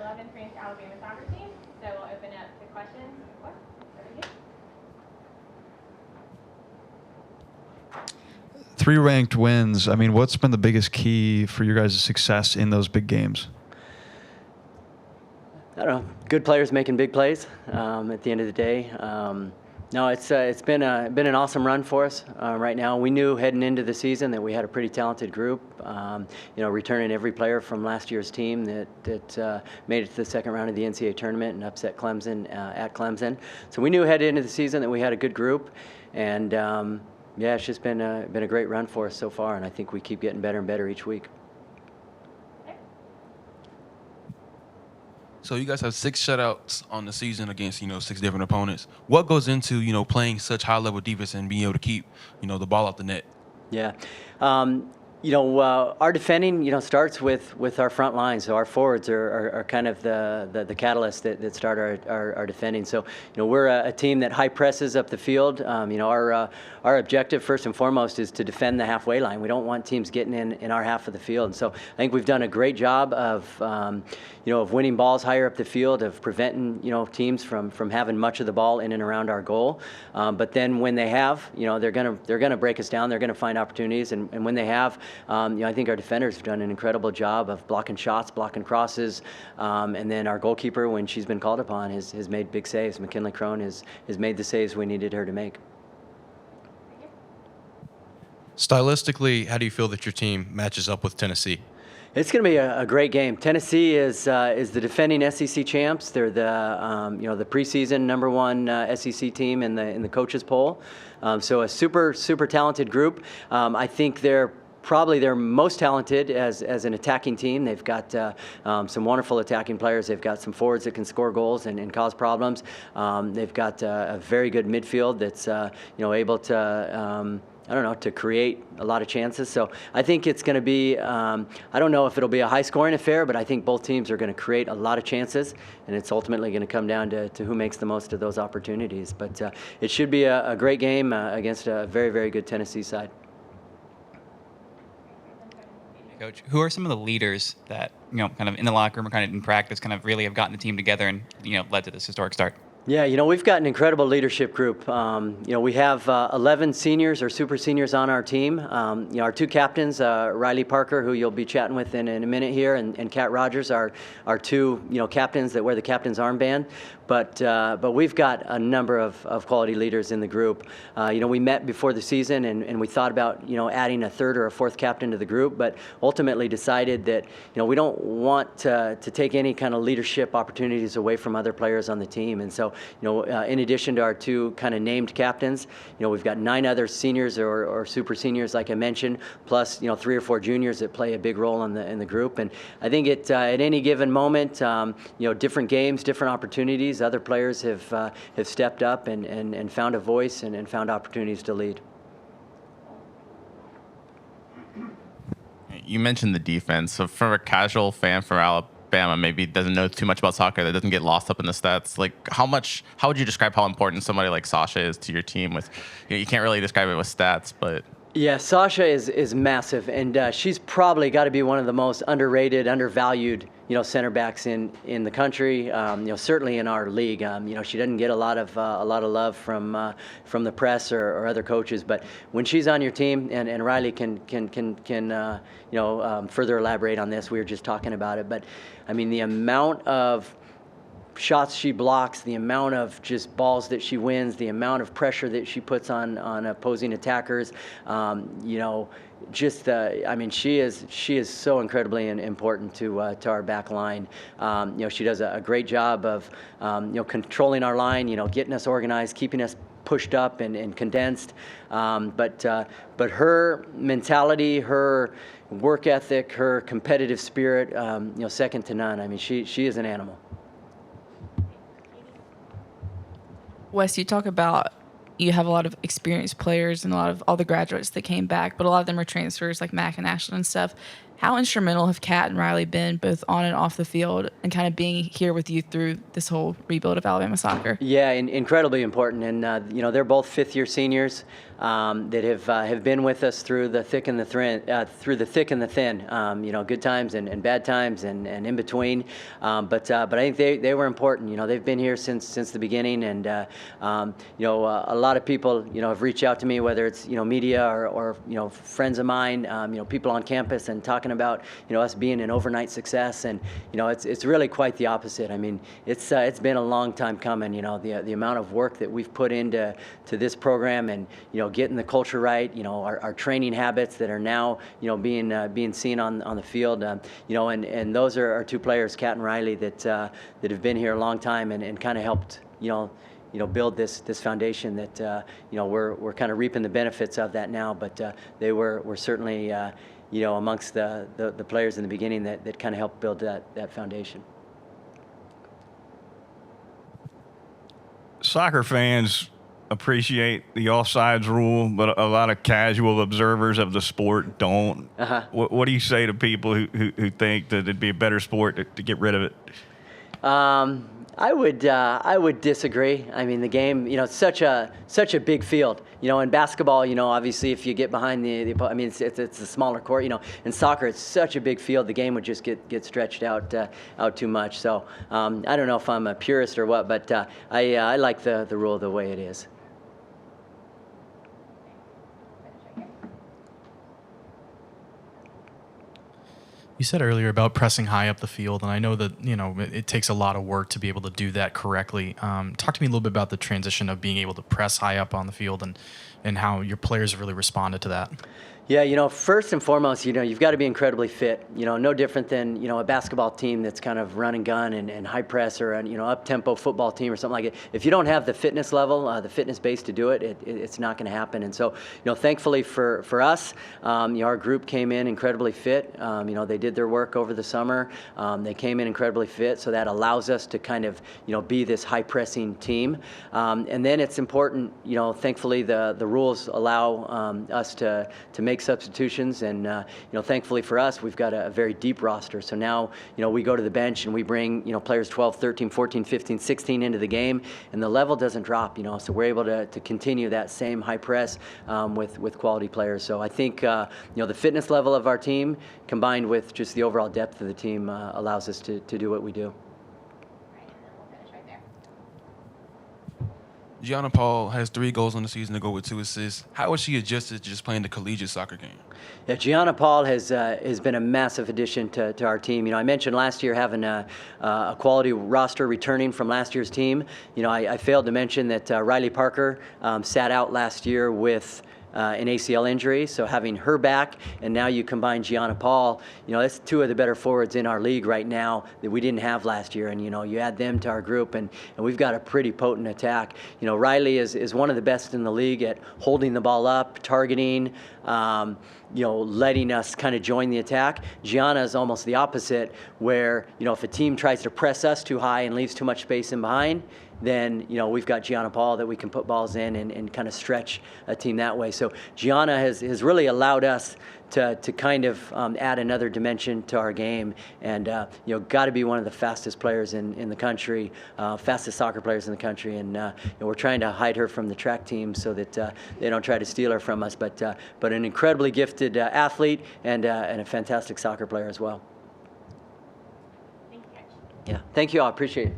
11th ranked Alabama soccer team. So we'll open up the questions. What? Three ranked wins. I mean, what's been the biggest key for your guys' success in those big games? I don't know. Good players making big plays at the end of the day. No, it's been an awesome run for us right now. We knew heading into the season that we had a pretty talented group. Returning every player from last year's team that made it to the second round of the NCAA tournament and upset Clemson at Clemson. So we knew heading into the season that we had a good group, and it's just been a great run for us so far. And I think we keep getting better and better each week. So you guys have 6 shutouts on the season against, 6 different opponents. What goes into, playing such high-level defense and being able to keep, the ball off the net? Yeah. Our defending, starts with our front line. So our forwards are kind of the catalyst that start our defending. So, we're a team that high presses up the field. Our objective, first and foremost, is to defend the halfway line. We don't want teams getting in our half of the field. And so I think we've done a great job of winning balls higher up the field, of preventing, teams from having much of the ball in and around our goal. But then when they have, they're gonna break us down. They're gonna find opportunities, and when they have, I think our defenders have done an incredible job of blocking shots, blocking crosses, and then our goalkeeper, when she's been called upon, has made big saves. McKinley Crone has made the saves we needed her to make. Stylistically, how do you feel that your team matches up with Tennessee? It's going to be a great game. Tennessee is the defending SEC champs. They're the preseason number 1 SEC team in the coaches poll. So a super talented group. I think they're probably their most talented as an attacking team. They've got some wonderful attacking players. They've got some forwards that can score goals and cause problems. They've got a very good midfield that's able to to create a lot of chances. So I think it's going to be, I don't know if it'll be a high-scoring affair, but I think both teams are going to create a lot of chances, and it's ultimately going to come down to who makes the most of those opportunities. But it should be a great game against a very, very good Tennessee side. Coach, who are some of the leaders that, kind of in the locker room or kind of in practice kind of really have gotten the team together and, led to this historic start? Yeah, we've got an incredible leadership group. We have 11 seniors or super seniors on our team. Our 2 captains, Riley Parker, who you'll be chatting with in a minute here, and Kat Rogers, are 2 captains that wear the captain's armband. But we've got a number of quality leaders in the group. We met before the season and we thought about adding a 3rd or a 4th captain to the group, but ultimately decided that we don't want to take any kind of leadership opportunities away from other players on the team. And so in addition to our 2 kind of named captains, we've got 9 other seniors or super seniors, like I mentioned, plus 3 or 4 juniors that play a big role in the group. And I think at any given moment, different games, different opportunities, other players have stepped up and found a voice and found opportunities to lead. You mentioned the defense. So for a casual fan for Alabama, maybe doesn't know too much about soccer, that doesn't get lost up in the stats, like how would you describe how important somebody like Sasha is to your team? With you can't really describe it with stats, but yeah, Sasha is massive, and she's probably got to be one of the most underrated, undervalued center backs in the country. Certainly in our league. She doesn't get a lot of love from the press or other coaches, but when she's on your team, and Riley can further elaborate on this. We were just talking about it, but I mean the amount of shots she blocks, the amount of just balls that she wins, the amount of pressure that she puts on opposing attackers, she is so incredibly important to our back line. She does a great job of controlling our line, getting us organized, keeping us pushed up and condensed. But her mentality, her work ethic, her competitive spirit, second to none. I mean, she is an animal. Wes, you talk about you have a lot of experienced players and a lot of all the graduates that came back, but a lot of them are transfers like Mac and Ashland and stuff. How instrumental have Kat and Riley been both on and off the field and kind of being here with you through this whole rebuild of Alabama soccer? Yeah, incredibly important, and they're both fifth-year seniors that have been with us through the thick and the thin. Good times and bad times and in between. But I think they were important. They've been here since the beginning, and a lot of people have reached out to me, whether it's media or friends of mine, people on campus, and talking about us being an overnight success, and it's really quite the opposite. I mean, it's been a long time coming. The amount of work that we've put into this program, and getting the culture right. Our training habits that are now being seen on the field. And those are our two players, Kat and Riley, that have been here a long time and kind of helped build this foundation that we're kind of reaping the benefits of that now. But they were certainly amongst the players in the beginning that kind of helped build that foundation. Soccer fans appreciate the offsides rule, but a lot of casual observers of the sport don't. What do you say to people who think that it'd be a better sport to get rid of it? I would disagree. I mean, the game, it's such a big field. In basketball, obviously if you get behind it's a smaller court. In soccer, it's such a big field. The game would just get stretched out too much. So I don't know if I'm a purist or what, but I like the rule the way it is. You said earlier about pressing high up the field, and I know that it takes a lot of work to be able to do that correctly. Talk to me a little bit about the transition of being able to press high up on the field and how your players have really responded to that. Yeah, first and foremost, you've got to be incredibly fit. No different than a basketball team that's kind of run and gun and high press, or an up-tempo football team or something like it. If you don't have the fitness level, the fitness base to do it, it's not going to happen. And so, thankfully for us, our group came in incredibly fit. They did their work over the summer. They came in incredibly fit, so that allows us to kind of be this high-pressing team. And then it's important, thankfully the rules allow us to make substitutions, and thankfully for us, we've got a very deep roster. So now we go to the bench and we bring players 12, 13, 14, 15, 16 into the game, and the level doesn't drop. So we're able to continue that same high press with quality players. So I think the fitness level of our team combined with just the overall depth of the team allows us to do what we do. Gianna Paul has 3 goals on the season to go with 2 assists. How has she adjusted to just playing the collegiate soccer game? Yeah, Gianna Paul has been a massive addition to our team. I mentioned last year having a quality roster returning from last year's team. I failed to mention that Riley Parker sat out last year with an ACL injury, so having her back, and now you combine Gianna Paul, that's 2 of the better forwards in our league right now that we didn't have last year, and you add them to our group, and we've got a pretty potent attack. Riley is one of the best in the league at holding the ball up, targeting, letting us kind of join the attack. Gianna is almost the opposite, where if a team tries to press us too high and leaves too much space in behind, then we've got Gianna Paul that we can put balls in and kind of stretch a team that way. So Gianna has really allowed us to kind of add another dimension to our game, and got to be one of the fastest players in the country, fastest soccer players in the country, and we're trying to hide her from the track team so that they don't try to steal her from us. But an incredibly gifted athlete and a fantastic soccer player as well. Thank you, Coach. Yeah, thank you all. Appreciate it.